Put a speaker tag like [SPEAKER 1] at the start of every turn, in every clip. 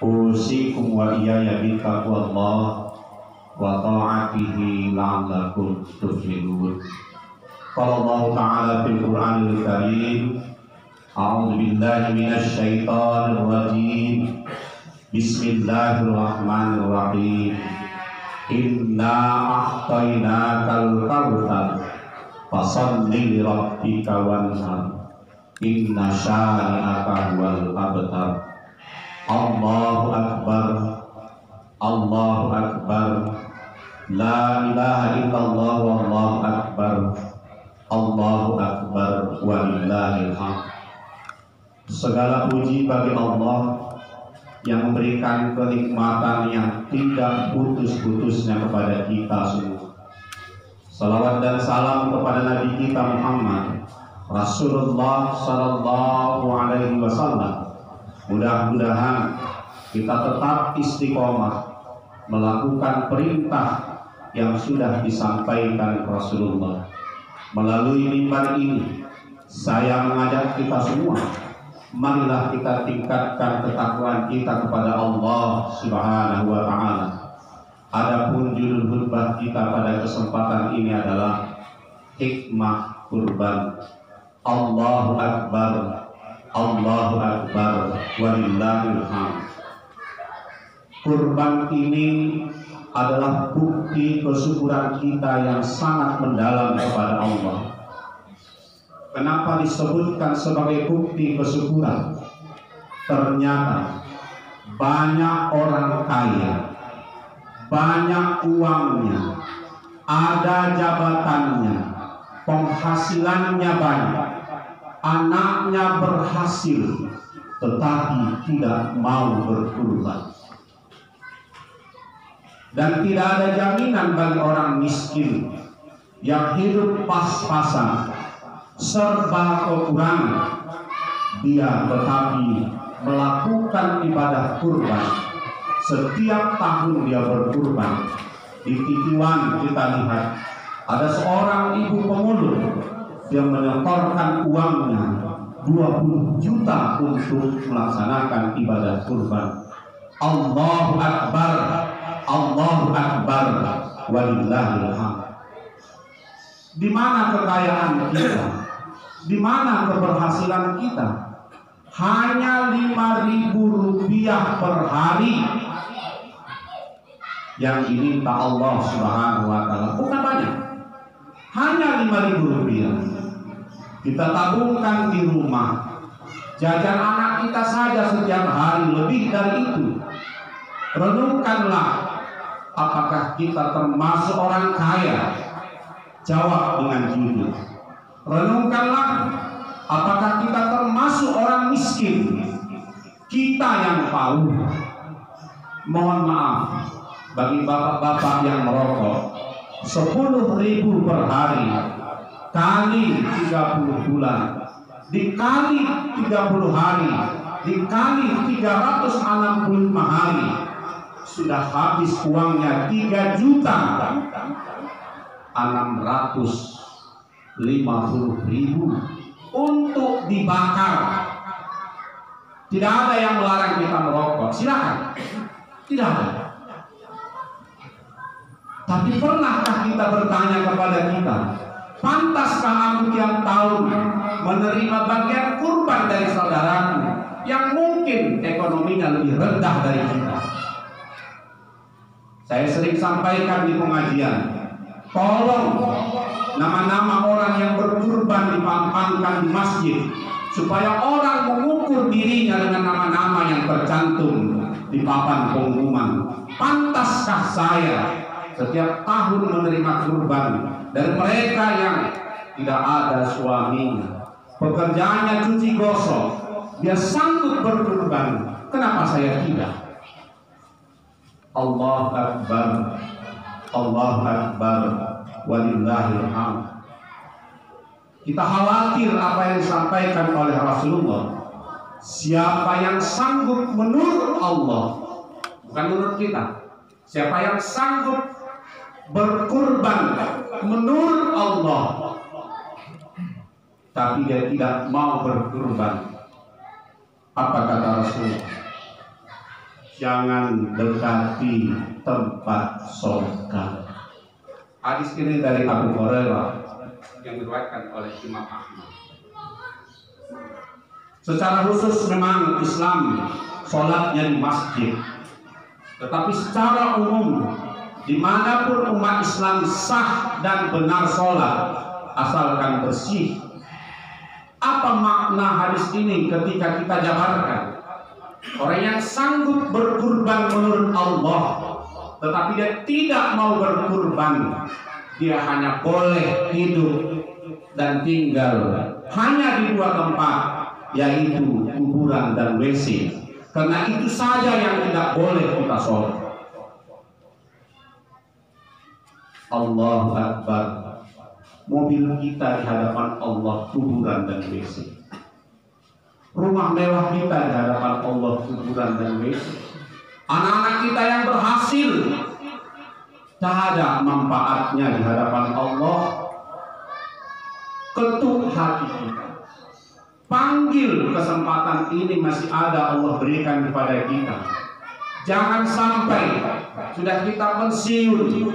[SPEAKER 1] Usikum wa iyaya bittaqwallah wa ta'atihi la'allakum tuflihun. Qala Allah Ta'ala fil Qur'anil Karim, a'udzu billahi minasy syaithanir rajim. Bismillahirrahmanirrahim. Inna a'tainakal kautsar fasholli li rabbika wanhar. Inna syani'aka huwal abtar. Allahu Akbar, Allahu Akbar, la ilaha illallah wallahu akbar, Allahu Akbar walillahil hamd. Segala puji bagi Allah yang memberikan kenikmatan yang tidak putus-putusnya kepada kita semua. Salawat dan salam kepada Nabi kita Muhammad Rasulullah Sallallahu Alaihi Wasallam. Mudah-mudahan kita tetap istiqomah melakukan perintah yang sudah disampaikan Rasulullah. Melalui mimbar ini, saya mengajak kita semua, marilah kita tingkatkan ketakwaan kita kepada Allah Subhanahu wa Ta'ala. Adapun judul khutbah kita pada kesempatan ini adalah hikmah kurban. Allahu Akbar, Allahu Akbar, walillahil hamd. Kurban ini adalah bukti kesyukuran kita yang sangat mendalam kepada Allah. Kenapa disebutkan sebagai bukti kesyukuran? Ternyata banyak orang kaya, banyak uangnya, ada jabatannya, penghasilannya banyak, anaknya berhasil, tetapi tidak mau berkurban. Dan tidak ada jaminan bagi orang miskin yang hidup pas-pasan, serba kekurangan, dia tetapi melakukan ibadah kurban. Setiap tahun dia berkurban. Di Titiwan kita lihat ada seorang ibu pemulung yang menyetorkan uangnya 20 juta untuk melaksanakan ibadah kurban. Allahu Akbar, Allahu Akbar, walillahil hamd. Di mana kekayaan kita? Di mana keberhasilan kita? Hanya 5.000 rupiah per hari yang diminta Allah Subhanahu wa Ta'ala. Bukan banyak, hanya 5.000 rupiah. Kita tabungkan di rumah, jajan anak kita saja setiap hari lebih dari itu. Renungkanlah, apakah kita termasuk orang kaya? Jawab dengan jujur. Renungkanlah, apakah kita termasuk orang miskin? Kita yang tahu. Mohon maaf bagi bapak-bapak yang merokok. 10.000 per hari kali 30 bulan dikali 30 hari dikali 365 hari sudah habis uangnya 3.650.000 untuk dibakar. Tidak ada yang melarang kita merokok, silakan. Tidak ada. Tapi pernahkah kita bertanya kepada kita, pantaskah aku tiap tahun menerima bagian kurban dari saudaraku yang mungkin ekonominya lebih rendah dari kita? Saya sering sampaikan di pengajian, tolong nama-nama orang yang berkurban dipampangkan di masjid, supaya orang mengukur dirinya dengan nama-nama yang tercantum di papan pengumuman. Pantaskah saya setiap tahun menerima kurban dari mereka yang tidak ada suaminya, pekerjaannya cuci gosok, dia sanggup berkurban? Kenapa saya tidak? Allahu Akbar, Allahu Akbar, walillahil hamd. Kita khawatir apa yang disampaikan oleh Rasulullah. Siapa yang sanggup menurut Allah, bukan menurut kita, siapa yang sanggup berkurban menurut Allah, tapi dia tidak mau berkurban, apa kata Rasulullah? jangan dekati tempat sholat. Hadis ini dari Abu Hurairah yang diriwayatkan oleh Imam Ahmad. Secara khusus memang Islam sholatnya di masjid, tetapi secara umum dimanapun umat Islam sah dan benar sholat asalkan bersih. Apa makna hadis ini ketika kita jabarkan? Orang yang sanggup berkurban menurut Allah, tetapi dia tidak mau berkurban, dia hanya boleh hidup dan tinggal hanya di dua tempat, yaitu kuburan dan WC. Karena itu saja yang tidak boleh kita sholat. Allahu Akbar. Mobil kita di hadapan Allah kuburan dan WC. Rumah mewah kita di hadapan Allah kuburan dan WC. Anak-anak kita yang berhasil tak ada manfaatnya di hadapan Allah. Ketuk hati kita. Panggil kesempatan ini masih ada Allah berikan kepada kita. Jangan sampai sudah kita pensiun,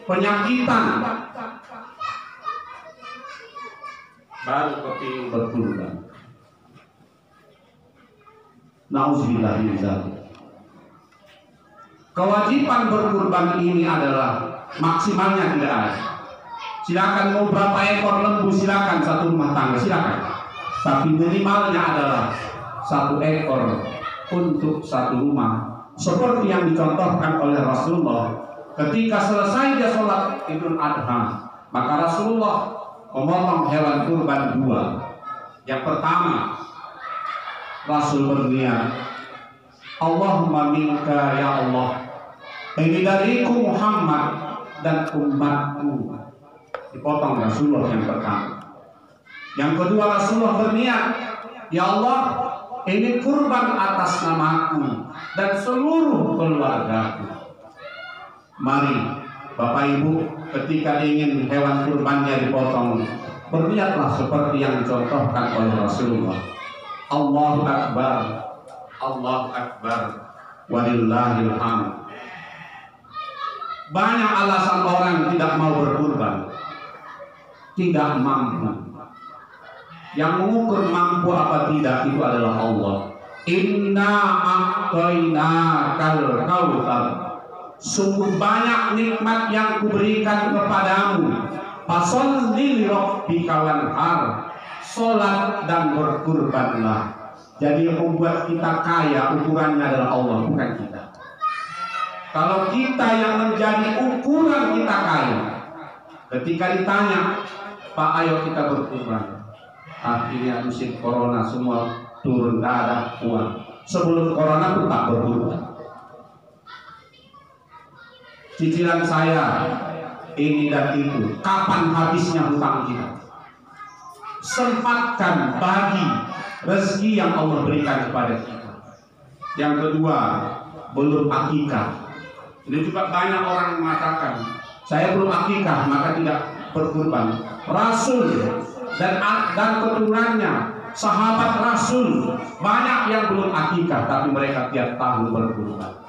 [SPEAKER 1] penyakitan, baru kepingin berkurban. Nauzubillah min dzalik. Kewajiban berkurban ini adalah maksimalnya tidak ada. Silakan mau berapa ekor lembu, silakan, satu rumah tangga silakan. Tapi minimalnya adalah 1 ekor untuk satu rumah. Seperti yang dicontohkan oleh Rasulullah ketika selesai dia sholat Idul Adha, maka Rasulullah memotong hewan kurban 2. Yang pertama, Rasul berniat, Allahumma minka ya Allah, ini dariku Muhammad dan umatku. Dipotong Rasulullah yang pertama. Yang kedua, Rasulullah berniat, ya Allah, ini kurban atas namaku dan seluruh keluargaku. Mari Bapak Ibu, ketika ingin hewan kurbannya dipotong, berniatlah seperti yang dicontohkan oleh Rasulullah. Allahu Akbar, Allahu Akbar, walillahil hamd. Banyak alasan orang tidak mau berkurban, tidak mampu. Yang mengukur mampu apa tidak itu adalah Allah. Inna a'tainakal kautsar. Sungguh banyak nikmat yang kuberikan kepadamu. Fasholli li rabbika wanhar. Salat dan berkurbanlah. Jadi yang membuat kita kaya ukurannya adalah Allah, bukan kita. Kalau kita yang menjadi ukuran kita kaya, ketika ditanya, Pak, ayo kita berkurban. Akhirnya musim corona semua turun, tidak ada uang. Sebelum corona pun tak berkurban. Cicilan saya ini dan itu, kapan habisnya hutang kita? Sempatkan bagi rezeki yang Allah berikan kepada kita. Yang kedua, belum akikah. Ini juga banyak orang mengatakan, saya belum akikah maka tidak berkurban. Rasul dan keturunannya, sahabat Rasul banyak yang belum akikah, tapi mereka tiap tahun berkurban.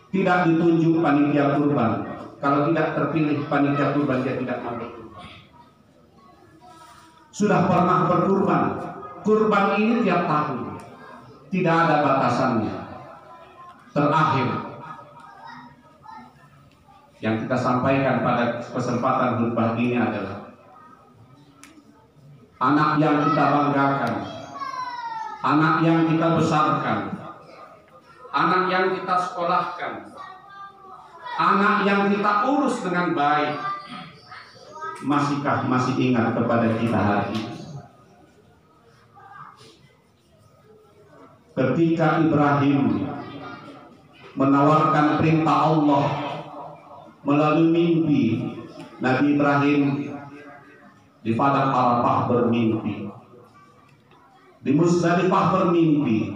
[SPEAKER 1] Tidak ditunjuk panitia kurban. Kalau tidak terpilih panitia kurban, dia tidak mau berkurban. Sudah pernah berkurban. Kurban ini tiap tahun, tidak ada batasannya. Terakhir yang kita sampaikan pada kesempatan khutbah ini adalah anak yang kita banggakan, anak yang kita besarkan, anak yang kita sekolahkan, anak yang kita urus dengan baik, masih ingat kepada kita hari ini? Ketika Ibrahim menawarkan perintah Allah melalui mimpi, Nabi Ibrahim di Padang Arafah bermimpi, di Musdalifah bermimpi,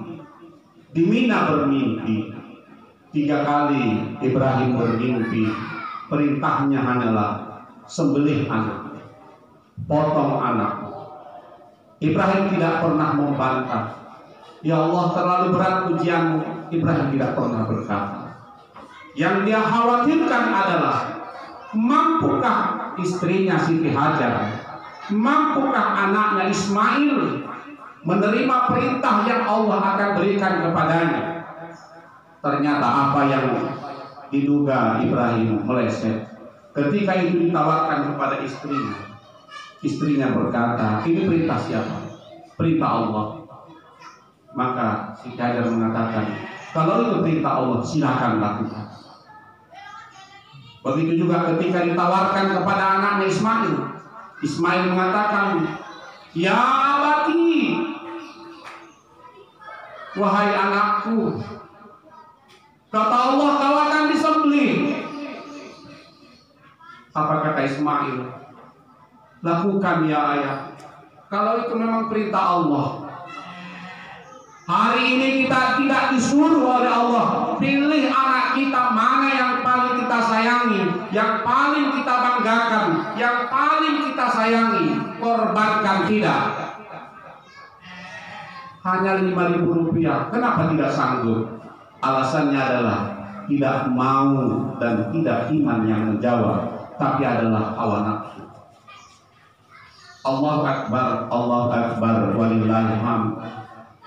[SPEAKER 1] di Mina bermimpi. 3 kali Ibrahim bermimpi. Perintahnya hanyalah sembelih anak, potong anak. Ibrahim tidak pernah membantah, Ya Allah, terlalu berat ujianmu. Ibrahim tidak pernah berkata. Yang dia khawatirkan adalah, mampukah istrinya Siti Hajar, mampukah anaknya Ismail menerima perintah yang Allah akan berikan kepadanya. Ternyata apa yang diduga Ibrahim meleset. Ketika itu ditawarkan kepada istrinya, istrinya berkata, ini perintah siapa? Perintah Allah. Maka si Hajar mengatakan, kalau itu perintah Allah, silakan lakukan. Begitu juga ketika ditawarkan kepada anaknya Ismail, Ismail mengatakan, ya abati, wahai anakku, kata Allah kau akan disembelih. Apa kata Ismail? Lakukan ya ayah, kalau itu memang perintah Allah. Hari ini kita tidak disuruh oleh Allah pilih anak kita mana yang paling kita sayangi, yang paling kita banggakan, yang paling kita sayangi, korbankan, tidak. Hanya 5.000 rupiah, kenapa tidak sanggup? Alasannya adalah tidak mau dan tidak iman yang menjawab, tapi adalah hawa nafsu. Allahu Akbar, Allahu Akbar, walillahil hamd.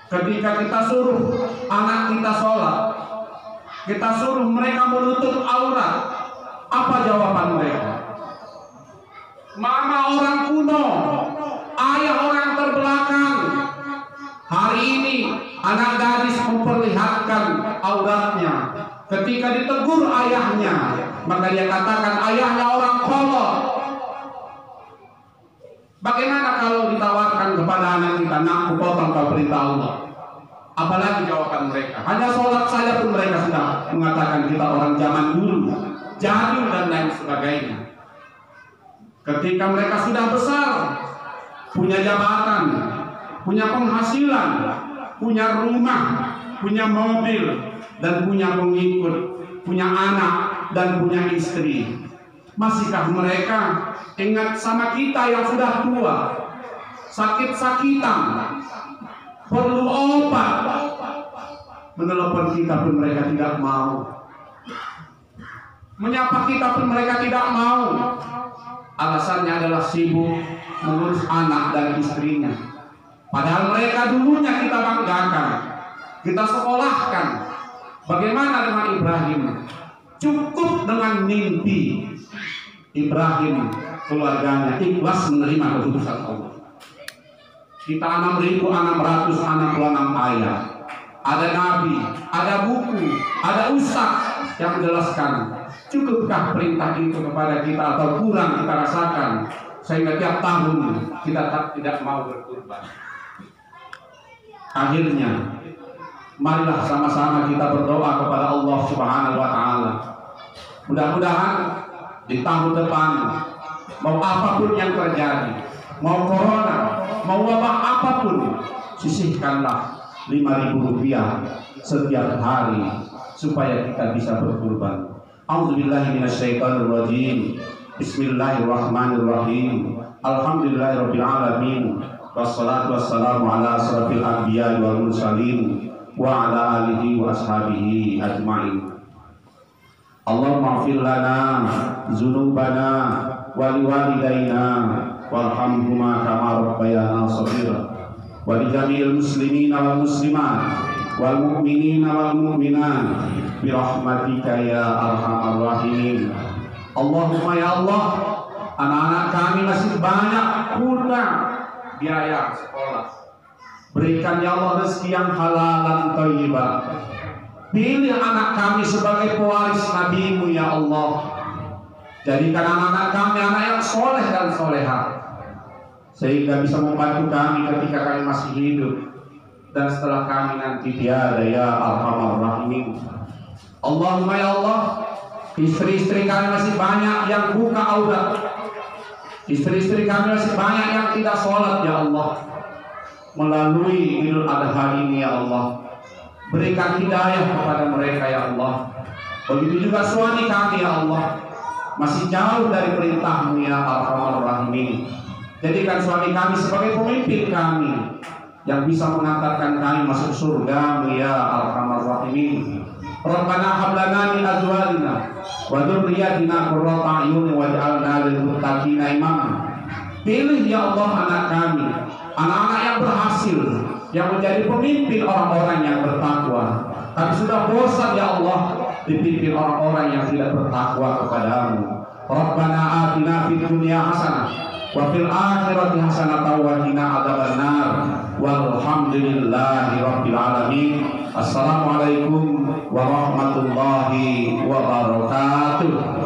[SPEAKER 1] Ketika kita suruh anak kita sholat, kita suruh mereka menutup aurat, apa jawaban mereka? Mama orang kuno, ayah orang terbelakang. Hari ini anak gadis memperlihatkan auratnya. Ketika ditegur ayahnya, maka dia katakan ayahnya orang kolot. Bagaimana kalau ditawarkan kepada anak kita, nak potong kau perintah Allah? Apalagi jawaban mereka? Hanya sholat saja pun mereka sudah mengatakan kita orang zaman dulu, jadul dan lain sebagainya. Ketika mereka sudah besar, punya jabatan, punya penghasilan, punya rumah, punya mobil, dan punya pengikut, punya anak, dan punya istri, masihkah mereka ingat sama kita yang sudah tua, sakit-sakitan, perlu obat, menelepon kita pun mereka tidak mau, menyapa kita pun mereka tidak mau. Alasannya adalah sibuk mengurus anak dan istrinya. Padahal mereka dulunya kita banggakan, kita sekolahkan. Bagaimana dengan Ibrahim? Cukup dengan mimpi Ibrahim, keluarganya ikhlas menerima keputusan Allah. Kita 6.666 ayat, ada nabi, ada buku, ada ustaz yang menjelaskan. Cukupkah perintah itu kepada kita atau kurang kita rasakan sehingga tiap tahun kita tidak mau berkurban? Akhirnya, marilah sama-sama kita berdoa kepada Allah Subhanahu wa Ta'ala. Mudah-mudahan di tahun depan, mau apapun yang terjadi, mau corona, mau wabah apapun, sisihkanlah 5.000 rupiah setiap hari supaya kita bisa berkurban. A'udzubillahi minasyaitonirrajim. Bismillahirrahmanirrahim. Alhamdulillahirabbil alamin. Wassalatu wassalamu ala asrofil anbiya'i wal mursalin wa ala alihi wa ashabihi ajma'in. Allahumma ighfir lana dzunubana wa liwalidayna warhamhuma kama rabbayana shaghira wa li jami'il muslimina wal muslimat wal mu'minina wal mu'minat bi rahmatika ya arhamar rahimin. Allahumma ya Allah, anak-anak kami masih banyak kurang biaya sekolah. Berikan ya Allah rezeki yang halal dan thayyibah. Pilih anak kami sebagai pewaris Nabi-Mu ya Allah. Jadikan anak-anak kami anak yang soleh dan soleha, sehingga bisa membantu kami ketika kami masih hidup dan setelah kami nanti tiada ya arhamar rahimin. Allahumma ya Allah, istri-istri kami masih banyak yang buka aurat, istri-istri kami masih banyak yang tidak sholat ya Allah. Melalui Idul Adha ini ya Allah, berikan hidayah kepada mereka ya Allah. Begitu juga suami kami ya Allah, masih jauh dari perintah-Mu ya arhamar rahimin. Jadikan suami kami sebagai pemimpin kami yang bisa mengantarkan kami masuk surga ya Arhamar Rahimin. Rabbana hab lana min azwajina wa dzurriyyatina qurrata a'yun waj'alna lil muttaqina imama. Pilih ya Allah anak kami, anak-anak yang berhasil, yang menjadi pemimpin orang-orang yang bertakwa. Kami sudah bosan ya Allah dipimpin orang-orang yang tidak bertakwa kepadamu. Rabbana atina fid dunya hasanah wa fil akhirati hasanatan wa qina adzabannar. Walhamdulillahi rabbil alamin. Assalamualaikum warahmatullahi wabarakatuh.